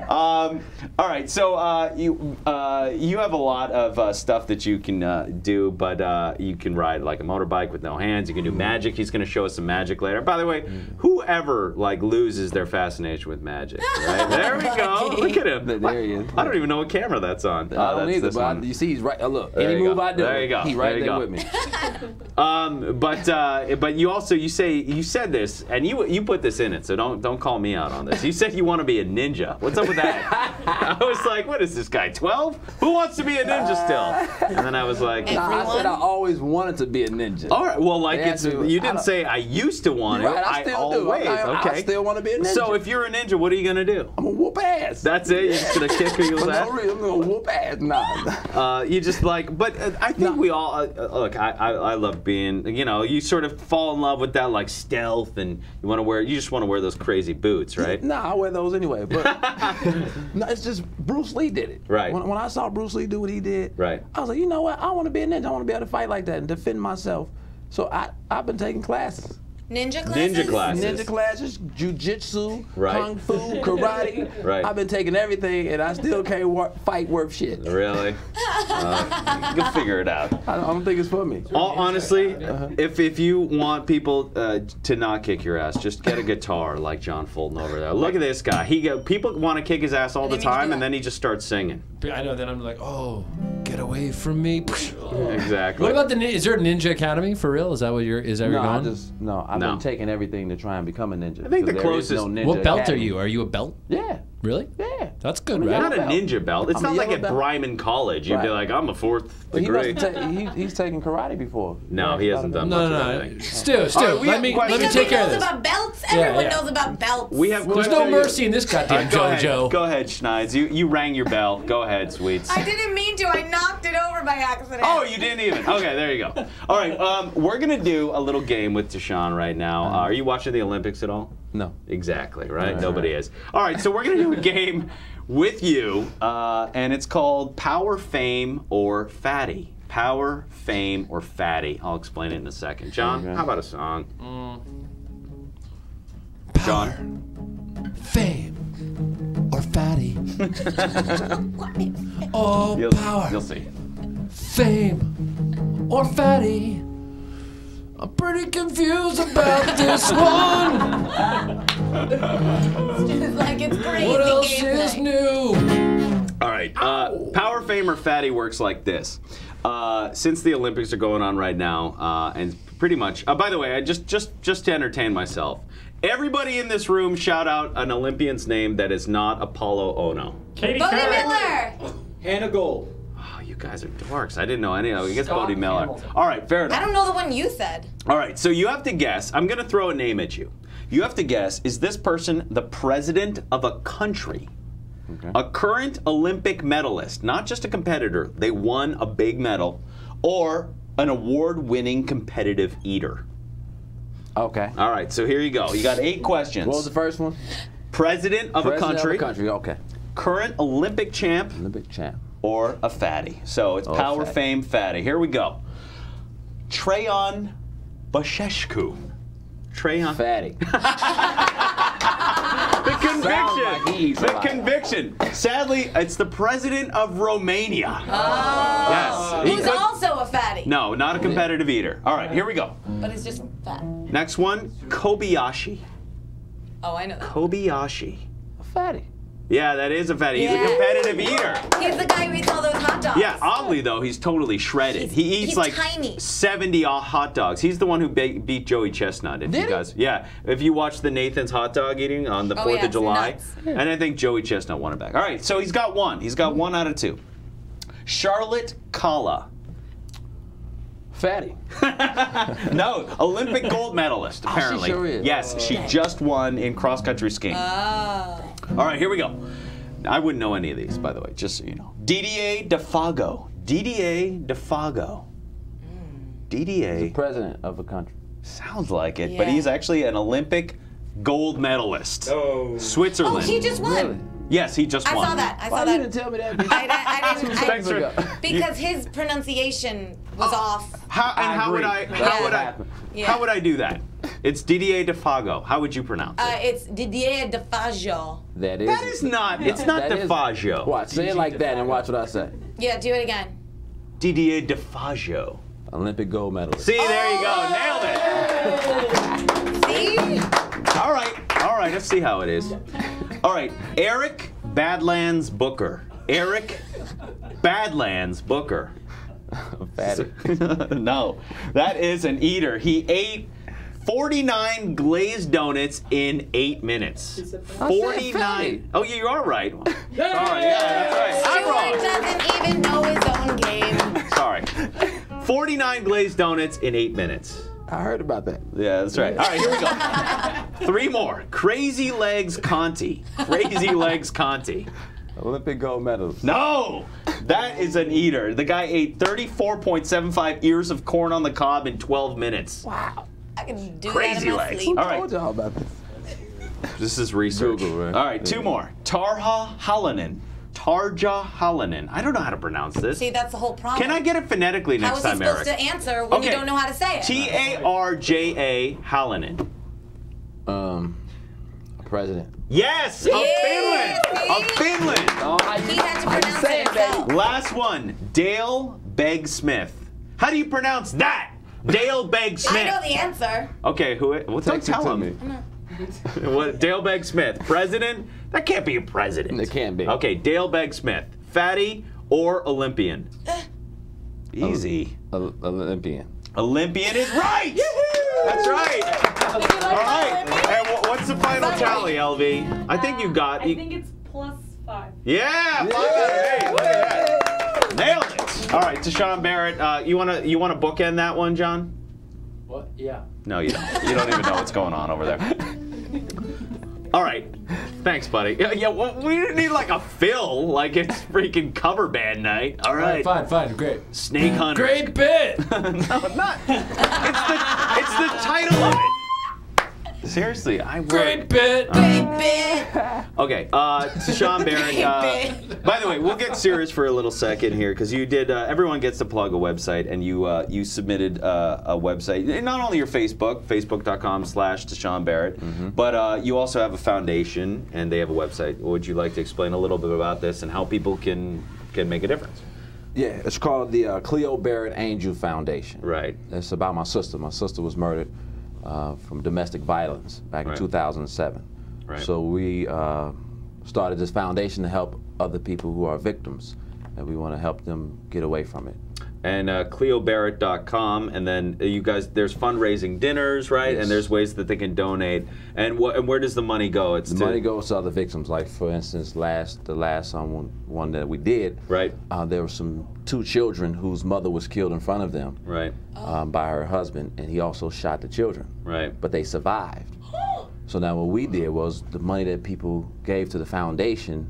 All right, so you have a lot of stuff that you can do, but you can ride like a motorbike with no hands. You can do magic. He's going to show us some magic later. By the way, whoever like loses their fascination with magic, right? There we go. Look at him. There he is. I don't even know what camera that's on. I don't that's either, this but one. you see, he's right. Look, There any you move go. I do, There you go. he right There you there go. with me. But you said this, and you put this in it, so don't call me out on this. You said you want to be a ninja. What's up with that? I was like, what is this guy, 12? Who wants to be a ninja still? And then I was like, Nah, I said I always wanted to be a ninja. all right, well, like Yeah, it's dude, you I didn't don't- say I used to want Right, it. I still do. always. I Okay. still want to be a ninja. So if you're a ninja, what are you gonna do? I'm gonna whoop ass. That's it. You're just gonna kick people's For ass. no reason, I'm gonna whoop ass. Nah. You just like, but I think we all look. I love being, you sort of fall in love with that like stealth, and you just want to wear those crazy boots, right? Nah, I wear those anyway. But no, it's just Bruce Lee did it. Right. When I saw Bruce Lee do what he did, Right. I was like, you know what? I want to be a ninja. I want to be able to fight like that and defend myself. So I've been taking classes. Ninja classes? Ninja classes. Ninja classes, jujitsu, Right. kung fu, karate. Right. I've been taking everything, and I still can't fight worth shit. Really? You'll figure it out. I don't think it's for me. Honestly, if you want people to not kick your ass, just get a guitar like John Fulton over there. Look at this guy. People want to kick his ass all the And then you do time, that. and then he just starts singing. I know. Then I'm like, oh, get away from me. Exactly. What about is there a ninja academy for real? Is that what is that where No, you're going? I've No. been taking everything to try and become a ninja. I think the because there is closest- no ninja What belt academy. are you? Are you a belt? Yeah. Really? Yeah. That's good, I'm a right? Not a ninja belt. It's I'm a not like yellow at belt. Bryman College. You'd be Right. like, I'm a 4th But degree. he's taken karate before. No, he hasn't done No, much no, of no. anything. Stu, All right, we let have me questions. Because take he care of knows this. about belts. Yeah, Everyone yeah. knows about belts. We have There's questions. no mercy in this goddamn Go ahead. JoJo. Go ahead, Schneid's. You rang your bell. Go ahead, Sweets. I didn't mean to. I knocked it over by accident. Oh, you didn't even. Okay, there you go. All right, we're gonna do a little game with Deshaun right now. Are you watching the Olympics at all? No. Exactly, right? Right, Nobody right. is. All right, so we're gonna do a game with you, and it's called Power, Fame, or Fatty. Power, Fame, or Fatty. I'll explain it in a second. John, Okay. how about a song? Power, John. fame, or fatty. Oh, You'll, power, you'll see. fame, or fatty. I'm pretty confused about this one. It's like it's crazy. What else game is night. All new? right. Power, Fame, or Fatty works like this. Since the Olympics are going on right now, and pretty much. By the way, I just to entertain myself, everybody in this room shout out an Olympian's name that is not Apollo Ono. Katie Bodie Couric. Miller. Hannah Gold. Oh, you guys are dorks. I didn't know any of it. I guess Scott Bodie Miller. Hamilton. All right, fair enough. I don't know the one you said. All right, so you have to guess. I'm going to throw a name at you. You have to guess, is this person the president of a country? Okay. A current Olympic medalist, not just a competitor, they won a big medal, or an award-winning competitive eater? Okay. All right, so here you go. You got 8 questions. What was the first one? President of a country, Okay. current Olympic champ, Olympic champ. or a fatty. So it's Oh, power, fatty. fame, fatty. Here we go. Treyon Basheshku. Treyon. Fatty. The conviction. Sounds like he eats a The lot. conviction. Sadly, it's the president of Romania. Yes. He Who's could- also a fatty. No, not a competitive eater. All right, here we go. But he's just fat. Next one, Kobayashi. Oh, I know that. Kobayashi. Fatty. Yeah, that is a fatty. He's a Yeah. competitive eater. He's the guy who eats all those hot dogs. Yeah, oddly though, he's totally shredded. He eats he's like tiny. 70 hot dogs. He's the one who beat Joey Chestnut. If Did you he? guys, yeah. If you watch the Nathan's hot dog eating on the 4th yeah, of it's July, nuts. and I think Joey Chestnut won it back. All right, so he's got one. He's got 1 out of 2. Charlotte Kalla. Fatty. No, Olympic gold medalist, apparently. sure is. Yes, she just won in cross-country skiing. Oh. All right, here we go. I wouldn't know any of these, by the way, just so you know. Didier Defago. Didier Defago. Didier. President of a country. Sounds like it, but Yeah. he's actually an Olympic gold medalist. Oh. Oh, Switzerland. he just won. Really? Yes, he just I won. saw that. I Why saw you that. didn't tell me that? I didn't. Thanks for- Because his pronunciation was off. How would agree. I? That's How would what I? happened. Yeah. How would I do that? It's Didier Defago. How would you pronounce it? It's Didier Defago. That is. That is not. It's not that is- Defago. Watch. Say it like that and watch what I say. Yeah, do it again. Didier Defago. Olympic gold medalist. See, there you go. Nailed it. See? All right. All right. Let's see how it is. All right. Eric Badlands Booker. Eric Badlands Booker. Fatty. No, that is an eater. He ate 49 glazed donuts in 8 minutes. 49. Oh, yeah, you are right. Sorry, yeah, that's right. I'm Stuart wrong. doesn't even know his own game. Sorry. 49 glazed donuts in 8 minutes. I heard about that. Yeah, that's right. All right, here we go. 3 more. Crazy Legs Conti. Crazy Legs Conti. Olympic gold medalist. No! That is an eater. The guy ate 34.75 ears of corn on the cob in 12 minutes. Wow. I can do Crazy that in my legs. sleep. All I right. told y'all about this. This is research. Google, right? All right, 2 more. Tarja Hallinen. Tarja Hallinen. I don't know how to pronounce this. See, that's the whole problem. Can I get it phonetically How next is he time, supposed Eric? to answer when you Okay. don't know how to say it? Tarja Hallinen. President. Yes, of Yeah, Finland. Of see? Finland. He had to pronounce say it it, baby? himself. Last one. Dale Begg Smith. How do you pronounce that? Dale Begg Smith. I know the answer. Okay, who? Well, don't Text it tell to him. me. What? Dale Begg Smith, president? That can't be a president. It can't be. Okay, Dale Begg Smith, fatty or Olympian? Easy. Olympian. Olympian is right. That's right. All right. And what's the final tally, LV? I think you got. I think it's +5. Yeah, 5 out of 8. Look at that. Nailed it. All right, Tashawn Barrett, you wanna bookend that one, John? What? Yeah. No, you don't. You don't even know what's going on over there. All right. Thanks, buddy. Yeah, well, we didn't need like a fill, like it's freaking cover band night. All right. Fine, great. Snake Hunter. Great bit! No, not. It's the title of it. Seriously, I would. Great bit! Okay, Tashawn Barrett. By the way, we'll get serious for a little second here because you did. Everyone gets to plug a website, and you submitted a website. Not only your Facebook, facebook.com/Tashawn Barrett, but you also have a foundation, and they have a website. Would you like to explain a little bit about this and how people can make a difference? Yeah, it's called the Cleo Barrett Angel Foundation. Right. It's about my sister. My sister was murdered from domestic violence back in 2007. Right. So we started this foundation to help other people who are victims, and we want to help them get away from it. And CleoBarrett.com, and then you guys, there's fundraising dinners, right? Yes. And there's ways that they can donate. And where does the money go? The money goes to other victims. Like for instance, the last one that we did, right? There were two children whose mother was killed in front of them, right, by her husband, and he also shot the children, right? But they survived. So now what we did was the money that people gave to the foundation,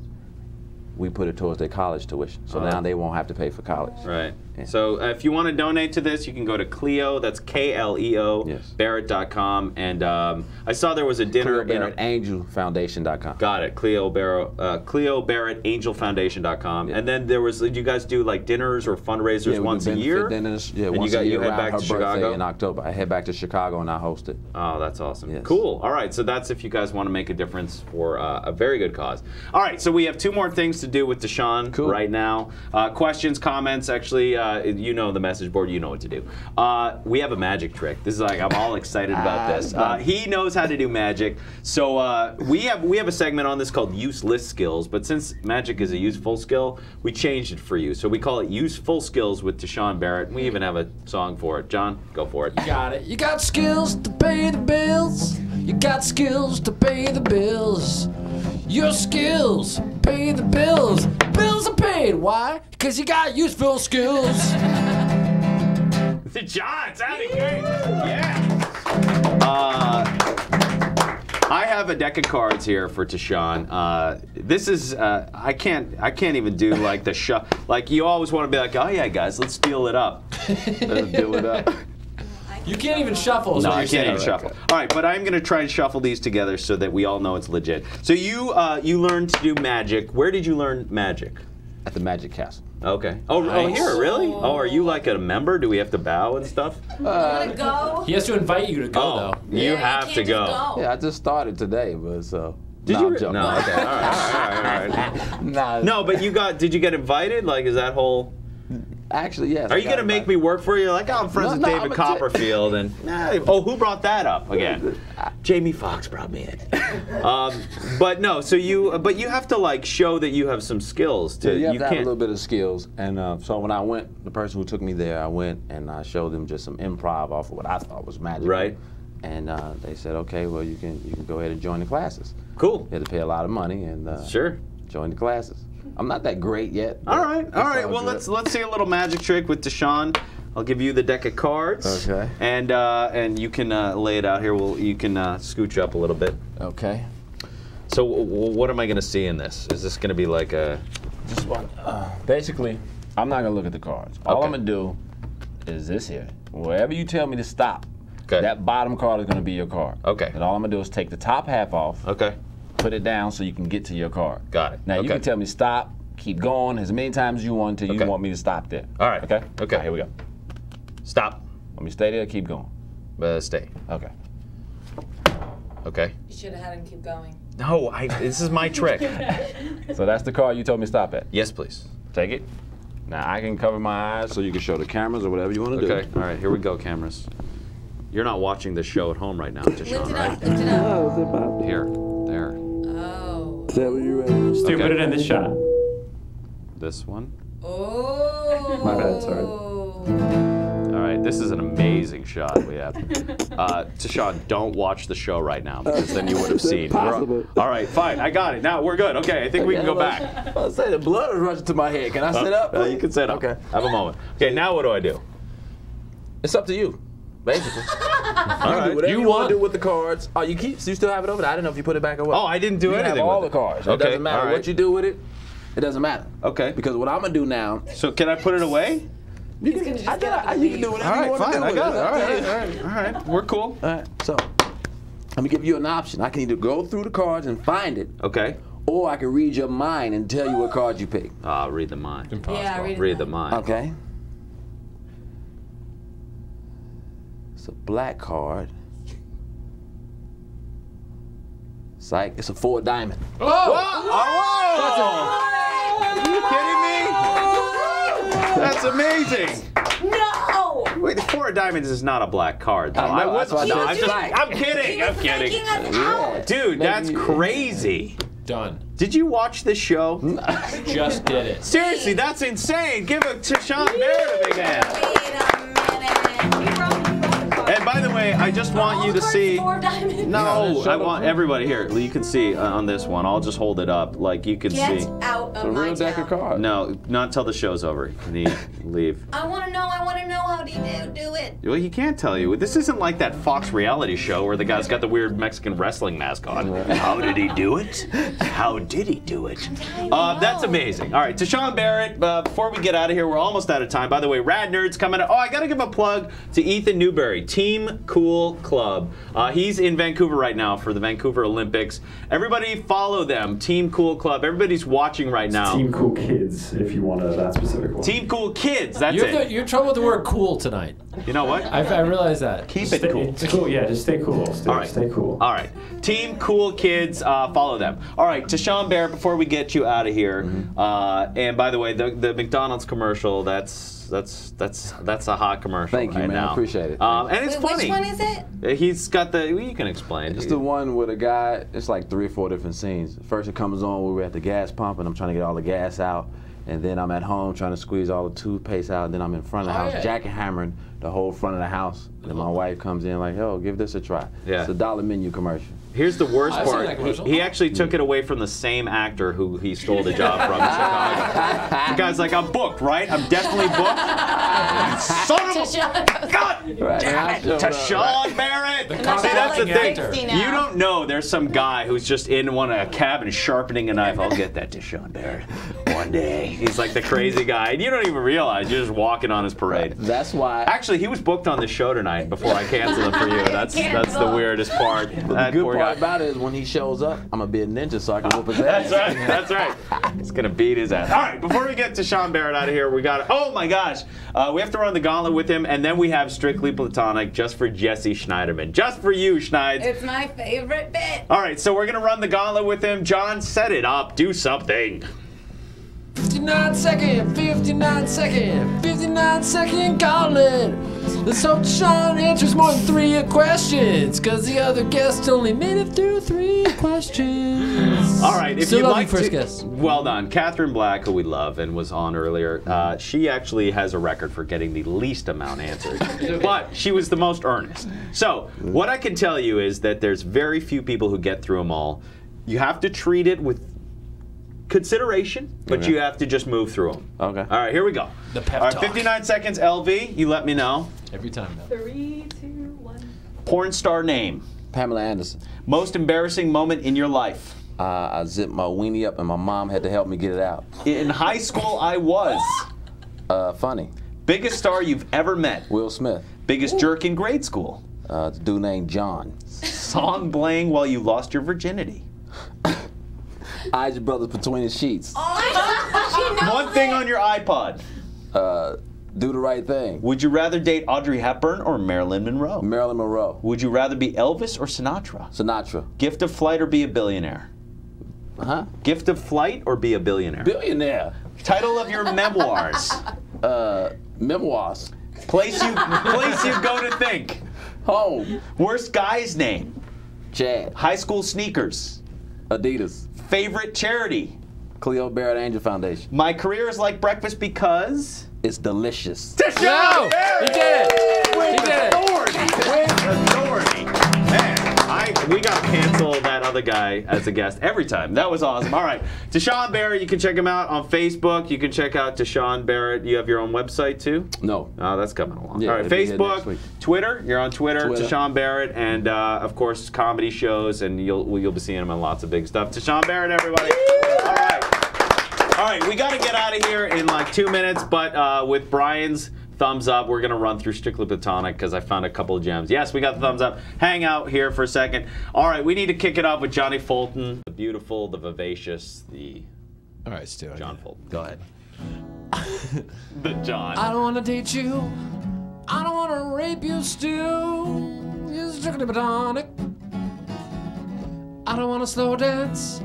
we put it towards their college tuition. So now they won't have to pay for college. Right. Yeah. So if you want to donate to this, you can go to Cleo, that's Kleo, yes, Barrett.com. And I saw there was a dinner. CleoBarrettAngelFoundation.com. Got it. Cleo Barrett AngelFoundation.com. Yeah. And then there was, did you guys do like dinners or fundraisers once a year? Dinners, yeah, and once a year. You head around back her to Chicago? birthday in October. I head back to Chicago and I host it. Oh, that's awesome. Yes. Cool. All right, so that's if you guys want to make a difference for a very good cause. All right, so we have 2 more things to do with Tashawn right now. Questions, comments, actually, you know the message board, you know what to do. We have a magic trick. This is like, I'm all excited about this. He knows how to do magic. So we have a segment on this called Useless Skills, but since magic is a useful skill, we changed it for you. So we call it Useful Skills with Tashawn Barrett. We even have a song for it. John, go for it. You got it. You got skills to pay the bills. You got skills to pay the bills. Your skills pay the bills. Bills are paid. Why? Because you got useful skills. John, sounding great. Yeah. I have a deck of cards here for Tashawn. This is I can't even do like the like you always want to be like, oh yeah guys, let's deal it up. Deal it up. You can't even shuffle. No, I can't even shuffle. All right, but I'm going to try and shuffle these together so that we all know it's legit. So you learned to do magic. Where did you learn magic? At the Magic Castle. Okay. Oh, here, really? Oh, are you like a member? Do we have to bow and stuff? You want to go? He has to invite you to go, though. You have to go. Yeah, I just started today, but so. Did no, you? I'm joking. No, okay. All right. Nah. No, but did you get invited? Like, is that whole? Actually, yes. Are you gonna make me work for you? You're like, oh, I'm friends with David Copperfield, and who brought that up again? Jamie Foxx brought me in. But no, so you have to like show that you have some skills. You have to have a little bit of skills, and so when I went, the person who took me there, I went and I showed them just some improv off of what I thought was magic. Right. And they said, okay, well you can go ahead and join the classes. Cool. You had to pay a lot of money and sure. Join the classes. I'm not that great yet. All right. Well, let's see a little magic trick with Tashawn. I'll give you the deck of cards. Okay. And you can lay it out here. You can scooch up a little bit. Okay. So what am I going to see in this? Is this going to be like a? Just one. Basically, I'm not going to look at the cards. All I'm going to do is this here. Wherever you tell me to stop, that bottom card is going to be your card. Okay. And all I'm going to do is take the top half off. Okay. Put it down so you can get to your card. Got it. Now you can tell me stop, keep going as many times as you want until you want me to stop there. All right. Okay? Okay. Right, here we go. Stop. Want me to stay there or keep going? Stay. Okay. Okay. You should have had him keep going. No, this is my trick. So that's the card you told me to stop at? Yes, please. Take it. Now I can cover my eyes so you can show the cameras or whatever you want to do. Okay. All right, here we go, cameras. You're not watching this show at home right now, Tashawn, right? Lift it up. Here. There. Oh. Tell you ready. Stu, put it in this shot. This one. Oh. My bad, sorry. All right, This is an amazing shot we have. Tashawn, don't watch the show right now because then you would have seen. Possible. All right, fine. I got it. Now we're good. Okay, I think we can go back. I say the blood is rushing to my head. Can I sit up? You can sit up. Okay. Have a moment. Okay, now what do I do? It's up to you, basically. All right. Do whatever You you want won. to do with the cards. Oh, you still have it over there? I didn't know if you put it back or what. Oh, I didn't do you anything have all with the it. cards. Okay, It doesn't matter all right. what you do with it. It doesn't matter. Okay. Because what I'm gonna do now, So can I put it away? you gonna can, just I get up got, and you can do leave. whatever All you right, want to fine. do. I got with it. All right, It's up all to you. right, all right. We're cool. All right. So I'm gonna give you an option. I can either go through the cards and find it, Okay. or I can read your mind and tell you what cards you pick. Read the mind. Impossible. Yeah, Read the mind. Okay. It's a black card. Psych. It's a 4 diamond. Whoa! Are you kidding me? That's amazing. No! Wait, the 4 of diamonds is not a black card, though. I know, that's why I said I'm kidding. I'm kidding. Taking us out. Dude, that's crazy. Done. Did you watch this show? Just did it. Seriously, that's insane. Give it to Sean Barrett a big hand. Wait a minute. And by the way, I just want you to see. Four diamonds. No, I want everybody here. You can see on this one. I'll just hold it up, like you can Get see. out It's of a my real deck of town. cards. No, not until the show's over. Can he leave? I want to know. How do you do it? Well, he can't tell you. This isn't like that Fox reality show where the guy's got the weird Mexican wrestling mask on. How did he do it? How did he do it? That's amazing. All right, to Sean Barrett, before we get out of here, we're almost out of time. By the way, Rad Nerds coming up. Oh, I got to give a plug to Ethan Newberry, Team Cool Club. He's in Vancouver right now for the Vancouver Olympics. Everybody follow them, Team Cool Club. Everybody's watching right now. Team Cool Kids, if you want that specific one. Team Cool Kids, that's You're, it. you're in trouble with the word cool tonight. You know what? I realize that. Keep it cool. It's cool, yeah, just stay cool. All right. Stay cool. All right. Team Cool Kids, follow them. All right, to Sean Barrett, before we get you out of here, and by the way, the McDonald's commercial, that's a hot commercial. Thank you, right man. Now. I appreciate it. And it's Wait, funny. which one is it? He's got the. Well, you can explain. It's the one with a guy, it's like 3 or 4 different scenes. First it comes on where we're at the gas pump and I'm trying to get all the gas out. And then I'm at home trying to squeeze all the toothpaste out. And then I'm in front of the house, jackhammering the whole front of the house. And then my wife comes in like, yo, give this a try. Yeah. It's a $1 menu commercial. Here's the worst I've seen part. that commercial. He actually took it away from the same actor who he stole the job from in Chicago. The guy's like, I'm booked, right? I'm definitely booked. Son of a God! Right. Damn it! Tashawn Barrett! See, costume that's the thing. actor. You don't know there's some guy who's just in a cabin sharpening a knife. I'll get that Tashawn Barrett one day. He's like the crazy guy. And you don't even realize you're just walking on his parade. That's why. Actually, he was booked on this show tonight before I canceled him for you. That's the weirdest part. The That good poor part guy. about it is when he shows up, I'm gonna be a ninja so I can whoop his ass. That's right. That's right. He's gonna beat his ass. All right. Before we get to Sean Barrett out of here, we got. Oh my gosh, we have to run the gauntlet with him, and then we have Strictly Platonic just for Jesse Schneiderman, just for you, Schneids. It's my favorite bit. All right. So we're gonna run the gauntlet with him. John, set it up. Do something. 59 second, 59 second, 59 second gauntlet. Let's hope Sean answers more than 3 questions, cause the other guest only made it through 3 questions. All right, if Still you'd love like you, first to, guest. well done, Catherine Black, who we love and was on earlier. She actually has a record for getting the least amount answered, but she was the most earnest. So what I can tell you is that there's very few people who get through them all. You have to treat it with consideration, but you have to just move through them. Okay. All right, here we go. The pep All right, talk. 59 seconds. LV, you let me know. Every time now. 3, 2, 1. Porn star name. Pamela Anderson. Most embarrassing moment in your life. I zipped my weenie up and my mom had to help me get it out. In high school, I was. Funny. Biggest star you've ever met. Will Smith. Biggest jerk in grade school. The dude named John. Song playing while you lost your virginity. Eyes your brothers between the sheets. One thing on your iPod. Do the right thing. Would you rather date Audrey Hepburn or Marilyn Monroe? Marilyn Monroe. Would you rather be Elvis or Sinatra? Sinatra. Gift of flight or be a billionaire? Huh? Gift of flight or be a billionaire? Billionaire. Title of your memoirs. Memoirs. Place you go to think. Home. Worst guy's name. Chad. High school sneakers. Adidas. Favorite charity. Cleo Barrett Angel Foundation. My career is like breakfast because. It's delicious. Deshaun Barrett! He did it! With He did it! authority! With authority! Man, we got to cancel that other guy as a guest every time. That was awesome. All right. Deshaun Barrett, you can check him out on Facebook. You can check out Deshaun Barrett. You have your own website, too? No. Oh, that's coming along. Yeah, All right, it'll be here next Facebook, week. Twitter. You're on Twitter, Deshaun Barrett, and of course comedy shows, and you'll be seeing him on lots of big stuff. Deshaun Barrett, everybody. All right. All right, we got to get out of here in like 2 minutes, but with Brian's thumbs up, we're going to run through Strictly Platonic because I found a couple of gems. Yes, we got the thumbs up. Hang out here for a second. All right, we need to kick it off with Johnny Fulton, the beautiful, the vivacious, the All right, Stu. John Fulton. Go ahead. The John. I don't want to date you. I don't want to rape you, Stu. You're strictly platonic. I don't want to slow dance.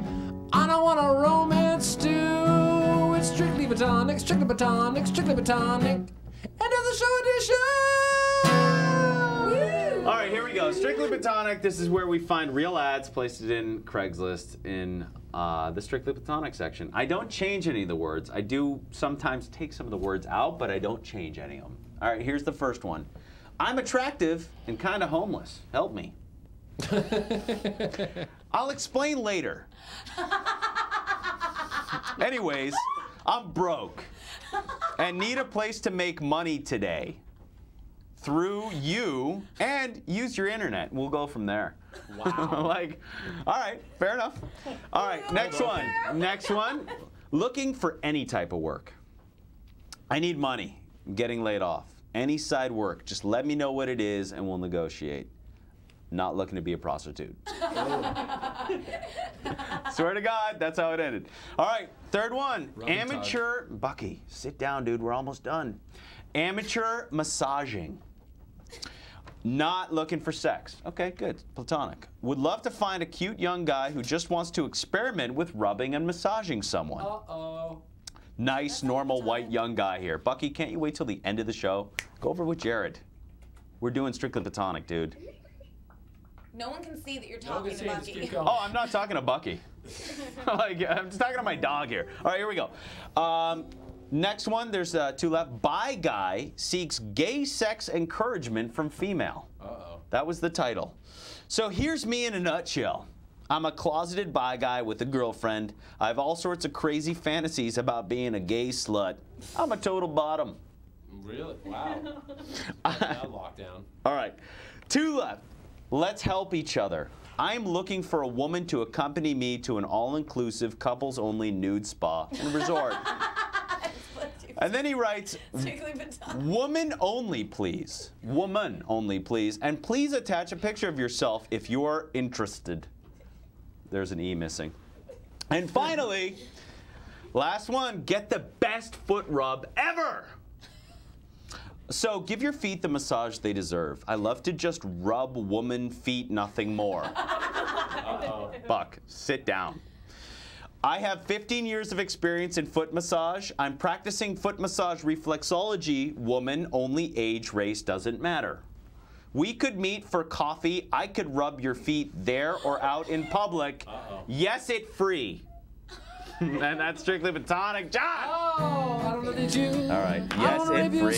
I don't want to romance, Stu. It's strictly platonic, strictly platonic, strictly platonic. End of the show edition. All right, here we go. Strictly Platonic. This is where we find real ads, placed it in Craigslist in the Strictly Platonic section. I don't change any of the words. I do sometimes take some of the words out, but I don't change any of them. All right, here's the first one. I'm attractive and kind of homeless. Help me. I'll explain later. Anyways, I'm broke and need a place to make money today. Through you, and use your internet. We'll go from there. Wow. Like, all right, fair enough. All right, next one. Next one. Looking for any type of work. I need money. I'm getting laid off. Any side work. Just let me know what it is and we'll negotiate. Not looking to be a prostitute. Swear to God, that's how it ended. All right, third one. Amateur. Bucky, sit down, dude. We're almost done. Amateur massaging. Not looking for sex. Okay, good. Platonic. Would love to find a cute young guy who just wants to experiment with rubbing and massaging someone. Uh-oh. Nice, normal, white, young guy here. Bucky, can't you wait till the end of the show? Go over with Jared. We're doing Strictly Platonic, dude. No one can see that you're talking to Bucky. Oh, I'm not talking to Bucky. Like, I'm just talking to my dog here. All right, here we go. Next one, there's two left. Bi guy seeks gay sex encouragement from female. Uh-oh. That was the title. So here's me in a nutshell. I'm a closeted bi guy with a girlfriend. I have all sorts of crazy fantasies about being a gay slut. I'm a total bottom. Really? Wow. That lockdown. All right, two left. Let's help each other. I'm looking for a woman to accompany me to an all-inclusive, couples-only nude spa and resort. And then he writes, woman only, please. Woman only, please. And please attach a picture of yourself if you're interested. There's an E missing. And finally, last one, get the best foot rub ever. So give your feet the massage they deserve. I love to just rub woman feet, nothing more. Uh-oh. Buck, sit down. I have 15 years of experience in foot massage. I'm practicing foot massage reflexology. Woman, only age, race doesn't matter. We could meet for coffee. I could rub your feet there or out in public. Uh-oh. Yes, it free. And that's Strictly Platonic. John! Oh, I don't know that you. All right. Yes, it free.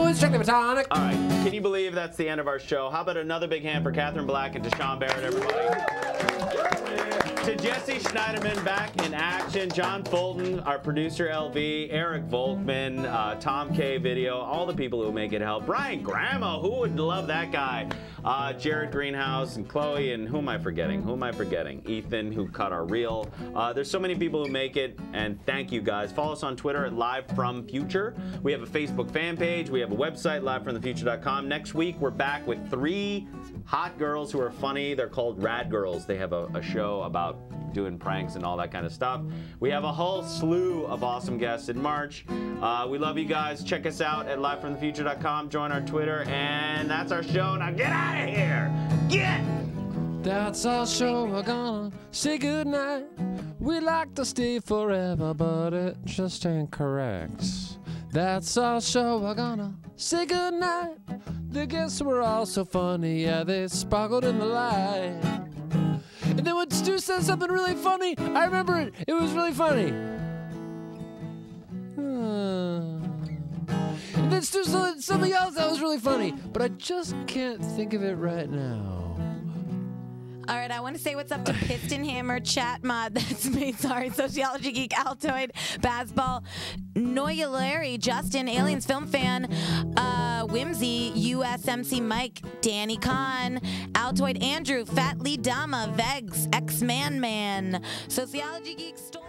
It's Strictly Platonic. All right. Can you believe that's the end of our show? How about another big hand for Catherine Black and Deshaun Barrett, everybody? To Jesse Schneiderman back in action, John Fulton, our producer LV, Eric Volkman, Tom K Video, all the people who make it help. Brian Gramo, who would love that guy? Jared Greenhouse and Chloe, and who am I forgetting? Who am I forgetting? Ethan, who cut our reel. There's so many people who make it, and thank you guys. Follow us on Twitter at Live From Future. We have a Facebook fan page. We have a website, livefromthefuture.com. Next week, we're back with 3 hot girls who are funny. They're called Rad Girls. They have a show about doing pranks and all that kind of stuff. We have a whole slew of awesome guests in March. We love you guys. Check us out at livefromthefuture.com. Join our Twitter, and that's our show. Now get out of here. Get! That's our show. We're gonna say goodnight. We'd like to stay forever, but it just ain't correct. That's our show. We're gonna say goodnight. The guests were all so funny. Yeah, they sparkled in the light. And then when Stu said something really funny, I remember it. It was really funny. And then there's something else that was really funny, but I just can't think of it right now. All right, I want to say what's up to Piston Hammer, Chat Mod, that's me, sorry, Sociology Geek, Altoid, Bazball, Noyalary, Justin, Aliens Film Fan, Whimsy, USMC Mike, Danny Kahn, Altoid Andrew, Fat Lee Dama, Vegs, X-Man Man, Sociology Geek, Storm.